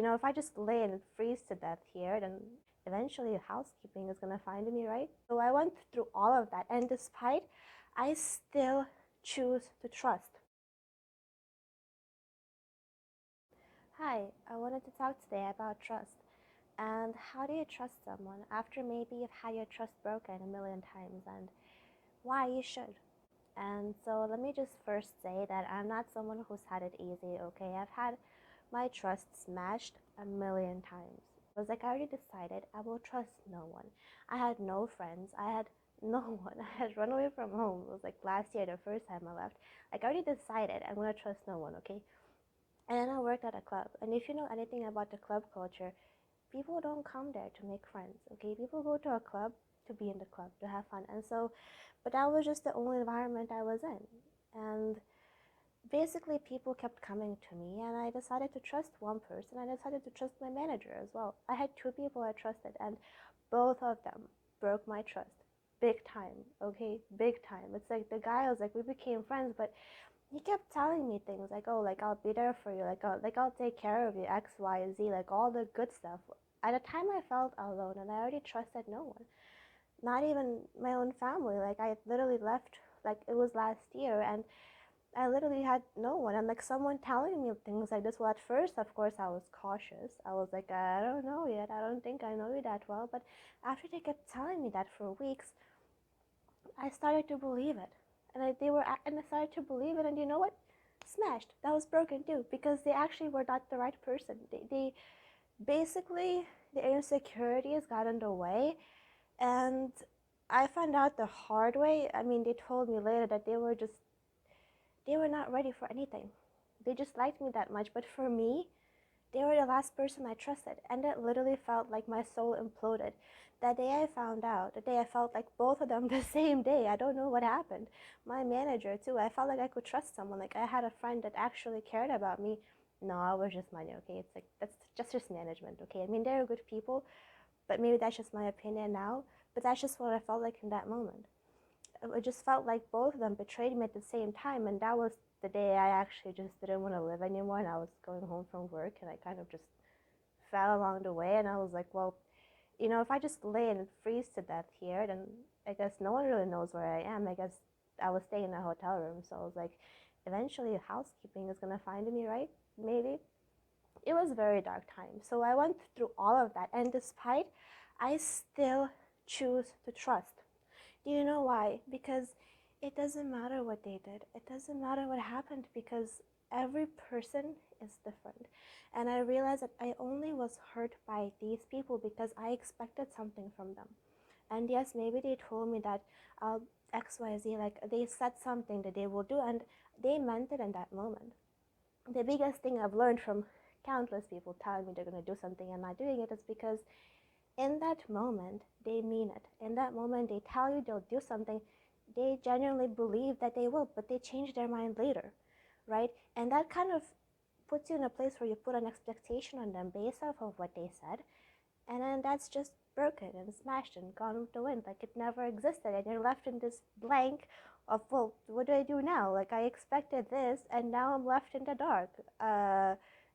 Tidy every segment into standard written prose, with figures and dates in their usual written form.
if I just lay and freeze to death here, then eventually housekeeping is going to find me, right? So I went through all of that, and despite, I still choose to trust. Hi, I wanted to talk today about trust. And how do you trust someone after maybe you've had your trust broken a million times, and why you should? And so let me just first say that I'm not someone who's had it easy, okay? I've had my trust smashed a million times. It was like I already decided I will trust no one. I had no friends. I had no one. I had run away from home. It was like last year, the first time I left. Like I already decided I'm gonna trust no one, okay? And then I worked at a club. And if you know anything about the club culture, people don't come there to make friends, okay? People go to a club to be in the club, to have fun. And so, but that was just the only environment I was in. And basically, people kept coming to me, and I decided to trust one person. I decided to trust my manager as well. I had two people I trusted, and both of them broke my trust. Big time, okay? Big time. It's like the guy was like, we became friends, but he kept telling me things like, oh, like I'll be there for you, like I'll take care of you, X, Y, Z, like all the good stuff. At a time I felt alone, and I already trusted no one, not even my own family. Like I literally left, like it was last year, and I literally had no one, and like someone telling me things like this. Well, at first, of course, I was cautious. I was like, I don't know yet. I don't think I know you that well. But after they kept telling me that for weeks, I started to believe it, and I started to believe it. And you know what? Smashed. That was broken too, because they actually were not the right person. They basically, the insecurities got in the way, and I found out the hard way. I mean, they told me later that they were not ready for anything. They just liked me that much, but for me, they were the last person I trusted, and it literally felt like my soul imploded. That day I found out, the day I felt like both of them the same day. I don't know what happened. My manager too. I felt like I could trust someone. Like I had a friend that actually cared about me. No, I was just money. Okay, it's like that's just management. Okay, I mean they're good people, but maybe that's just my opinion now. But that's just what I felt like in that moment. It just felt like both of them betrayed me at the same time, and that was the day I actually just didn't want to live anymore, and I was going home from work, and I kind of just fell along the way, and I was like, well, if I just lay and freeze to death here, then I guess no one really knows where I am. I guess I was staying in a hotel room, so I was like, eventually housekeeping is gonna find me, right? Maybe. It was a very dark time. So I went through all of that, and despite, I still choose to trust. Do you know why? Because it doesn't matter what they did. It doesn't matter what happened, because every person is different. And I realized that I only was hurt by these people because I expected something from them. And yes, maybe they told me that XYZ, like they said something that they will do, and they meant it in that moment. The biggest thing I've learned from countless people telling me they're going to do something and not doing it is because in that moment, they mean it. In that moment, they tell you they'll do something. They genuinely believe that they will, but they change their mind later, right? And that kind of puts you in a place where you put an expectation on them based off of what they said. And then that's just broken and smashed and gone with the wind. Like it never existed. And you're left in this blank of, well, what do I do now? Like I expected this, and now I'm left in the dark.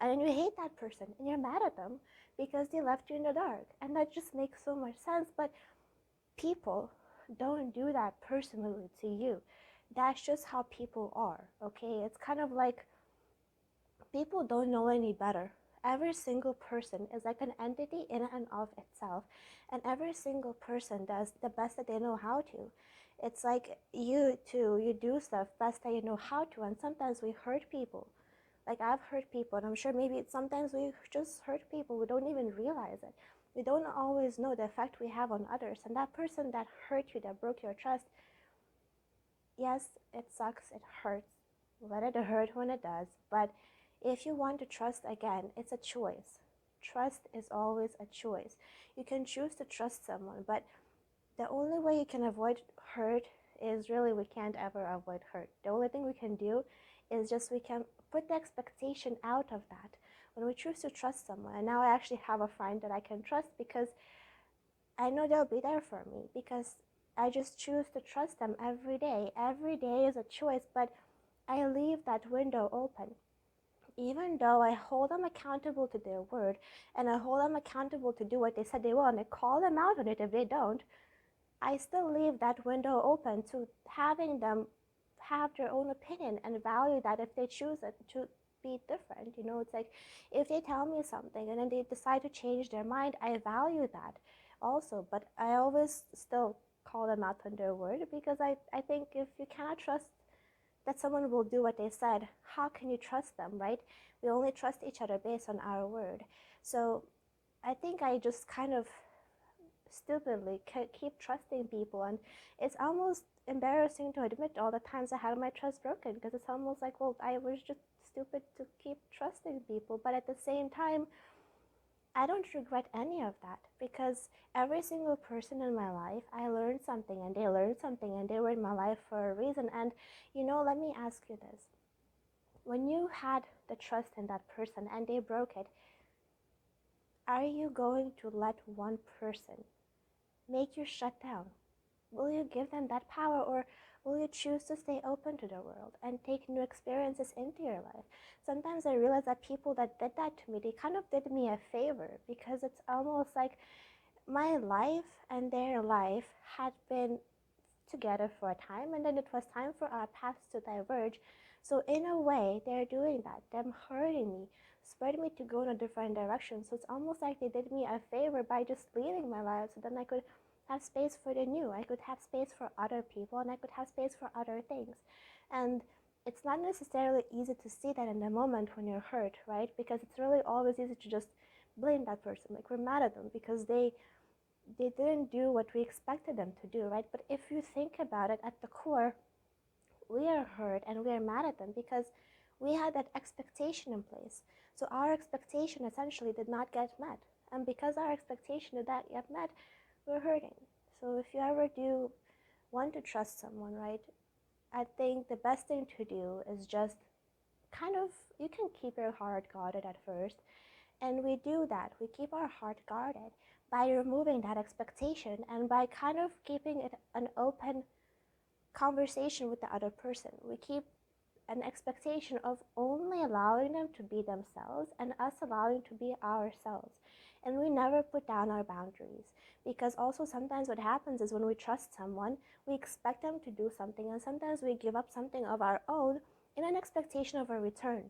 And then you hate that person and you're mad at them because they left you in the dark. And that just makes so much sense. But people don't do that personally to you. That's just how people are, okay? It's kind of like people don't know any better. Every single person is like an entity in and of itself, and every single person does the best that they know how to. It's like you too, you do stuff best that you know how to, and sometimes we hurt people. Like I've hurt people, and I'm sure maybe sometimes we just hurt people. We don't even realize it. We don't always know the effect we have on others. And that person that hurt you, that broke your trust, yes, it sucks, it hurts. Let it hurt when it does. But if you want to trust again, it's a choice. Trust is always a choice. You can choose to trust someone, but the only way you can avoid hurt is really we can't ever avoid hurt. The only thing we can do is just we can put the expectation out of that. When we choose to trust someone, and now I actually have a friend that I can trust because I know they'll be there for me, because I just choose to trust them every day. Every day is a choice, but I leave that window open. even though I hold them accountable to their word and I hold them accountable to do what they said they will, and I call them out on it if they don't, I still leave that window open to having them have their own opinion and value that if they choose it to be different. It's like if they tell me something and then they decide to change their mind, I value that also. But I always still call them out on their word, because I think if you cannot trust that someone will do what they said, how can you trust them, right? We only trust each other based on our word. So I think I just kind of stupidly keep trusting people, and it's almost embarrassing to admit all the times I had my trust broken, because it's almost like, well, I was just stupid to keep trusting people. But at the same time, I don't regret any of that, because every single person in my life, I learned something and they learned something and they were in my life for a reason. And let me ask you this: when you had the trust in that person and they broke it, are you going to let one person make you shut down? Will you give them that power, or will you choose to stay open to the world and take new experiences into your life? Sometimes I realize that people that did that to me, they kind of did me a favor, because it's almost like my life and their life had been together for a time, and then it was time for our paths to diverge. So in a way, they're doing that, them hurting me, spreading me to go in a different direction. So it's almost like they did me a favor by just leaving my life, so then I could have space for the new, I could have space for other people, and I could have space for other things. And it's not necessarily easy to see that in the moment when you're hurt, right? Because it's really always easy to just blame that person, like we're mad at them because they didn't do what we expected them to do, right? But if you think about it, at the core, we are hurt and we are mad at them because we had that expectation in place. So our expectation essentially did not get met. And because our expectation did not get met, we're hurting. So if you ever do want to trust someone, right, I think the best thing to do is just kind of, you can keep your heart guarded at first. And we do that. We keep our heart guarded by removing that expectation and by kind of keeping it an open conversation with the other person. We keep an expectation of only allowing them to be themselves and us allowing to be ourselves. And we never put down our boundaries, because also sometimes what happens is when we trust someone, we expect them to do something, and sometimes we give up something of our own in an expectation of a return.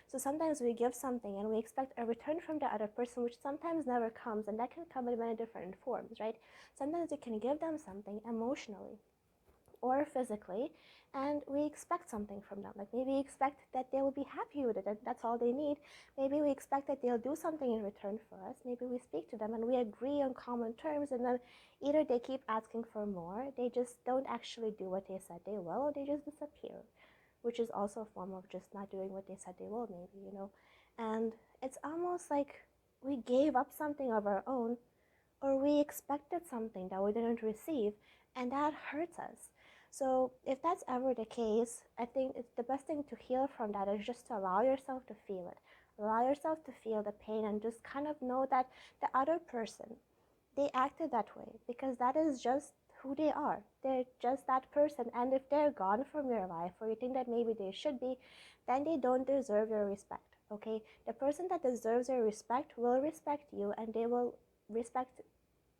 So sometimes we give something and we expect a return from the other person, which sometimes never comes, and that can come in many different forms, right? Sometimes we can give them something emotionally or physically, and we expect something from them. Like maybe we expect that they will be happy with it, and that's all they need. Maybe we expect that they'll do something in return for us. Maybe we speak to them and we agree on common terms, and then either they keep asking for more, they just don't actually do what they said they will, or they just disappear, which is also a form of just not doing what they said they will, maybe. And it's almost like we gave up something of our own, or we expected something that we didn't receive, and that hurts us. So if that's ever the case, I think it's the best thing to heal from that is just to allow yourself to feel it. Allow yourself to feel the pain and just kind of know that the other person, they acted that way because that is just who they are. They're just that person. And if they're gone from your life, or you think that maybe they should be, then they don't deserve your respect. Okay? The person that deserves your respect will respect you, and they will respect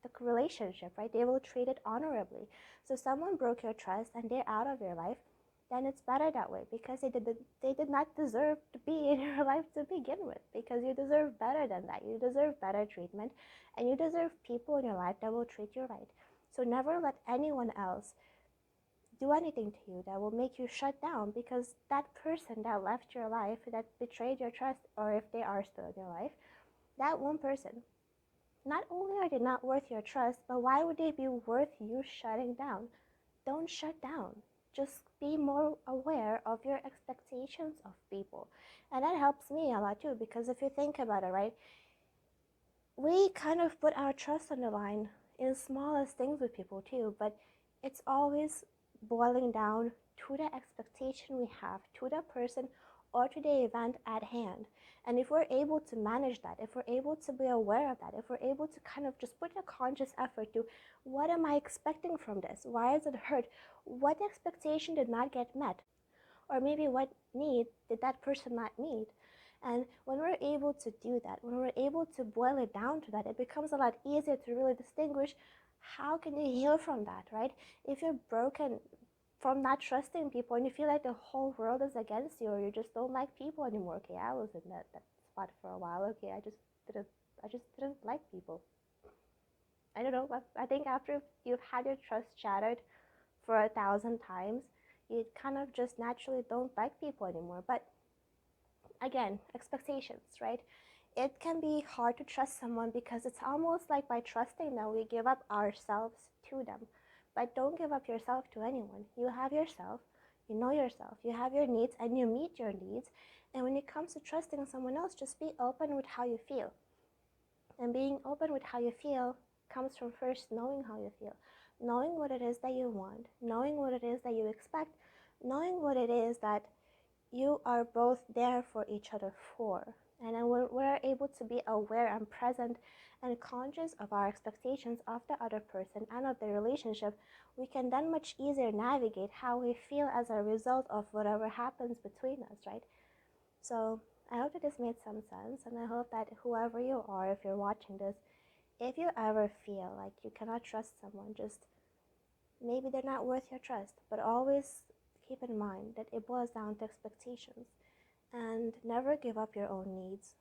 the relationship, right? They will treat it honorably. So someone broke your trust and they're out of your life, then it's better that way, because they did not deserve to be in your life to begin with, because you deserve better than that. You deserve better treatment, and you deserve people in your life that will treat you right. So never let anyone else do anything to you that will make you shut down, because that person that left your life, that betrayed your trust, or if they are still in your life, that one person, not only are they not worth your trust, but why would they be worth you shutting down? Don't shut down. Just be more aware of your expectations of people. And that helps me a lot too, because if you think about it, right, we kind of put our trust on the line in smallest things with people too, but it's always boiling down to the expectation we have to the person or to the event at hand. And if we're able to manage that, if we're able to be aware of that, if we're able to kind of just put a conscious effort to, what am I expecting from this? Why is it hurt? What expectation did not get met? Or maybe what need did that person not meet? And when we're able to do that, when we're able to boil it down to that, it becomes a lot easier to really distinguish how can you heal from that, right? If you're broken from not trusting people and you feel like the whole world is against you, or you just don't like people anymore. Okay, I was in that spot for a while. Okay, didn't I just didn't like people. I don't know. I think after you've had your trust shattered for 1,000 times, you kind of just naturally don't like people anymore. But again, expectations, right? It can be hard to trust someone because it's almost like by trusting them, we give up ourselves to them. But don't give up yourself to anyone. You have yourself, you know yourself, you have your needs, and you meet your needs. And when it comes to trusting someone else, just be open with how you feel. And being open with how you feel comes from first knowing how you feel, knowing what it is that you want, knowing what it is that you expect, knowing what it is that you are both there for each other for. And then when we're able to be aware and present and conscious of our expectations of the other person and of the relationship, we can then much easier navigate how we feel as a result of whatever happens between us, right? So I hope that this made some sense, and I hope that whoever you are, if you're watching this, if you ever feel like you cannot trust someone, just maybe they're not worth your trust, but always keep in mind that it boils down to expectations, and never give up your own needs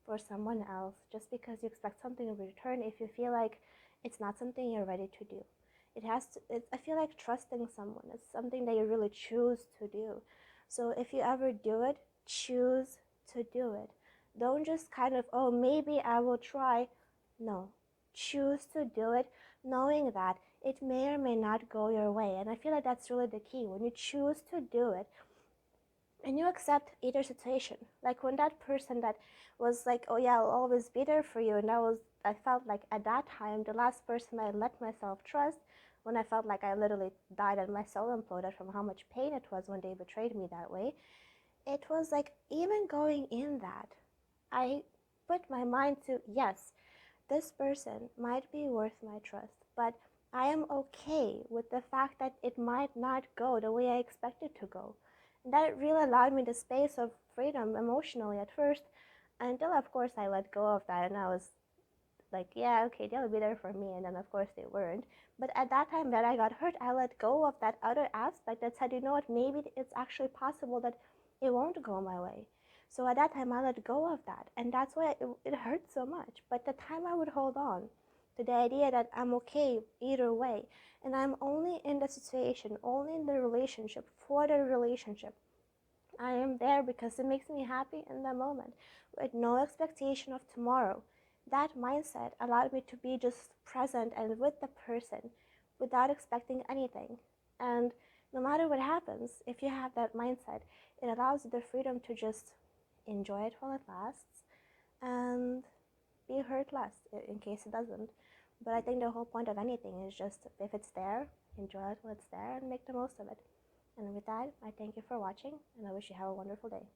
for someone else just because you expect something in return if you feel like it's not something you're ready to do. I feel like trusting someone is something that you really choose to do. So if you ever do it, choose to do it. Don't just kind of, oh, maybe I will try. No, choose to do it, knowing that it may or may not go your way. And I feel like that's really the key. When you choose to do it, and you accept either situation, like when that person that was like, oh yeah, I'll always be there for you, and I felt like at that time the last person I let myself trust, when I felt like I literally died and my soul imploded from how much pain it was when they betrayed me that way. It was like, even going in that, I put my mind to, yes, this person might be worth my trust, but I am okay with the fact that it might not go the way I expect it to go. And that really allowed me the space of freedom emotionally at first, until of course I let go of that, and I was like, yeah, okay, they'll be there for me, and then of course they weren't. But at that time that I got hurt, I let go of that other aspect that said, you know what, maybe it's actually possible that it won't go my way. So at that time I let go of that, and that's why it hurt so much. But the time I would hold on to the idea that I'm okay either way, and I'm only in the situation, only in the relationship for the relationship. I am there because it makes me happy in the moment with no expectation of tomorrow. That mindset allowed me to be just present and with the person without expecting anything. And no matter what happens, if you have that mindset, it allows you the freedom to just enjoy it while it lasts and be hurt less in case it doesn't. But I think the whole point of anything is just, if it's there, enjoy it while it's there and make the most of it. And with that, I thank you for watching, and I wish you have a wonderful day.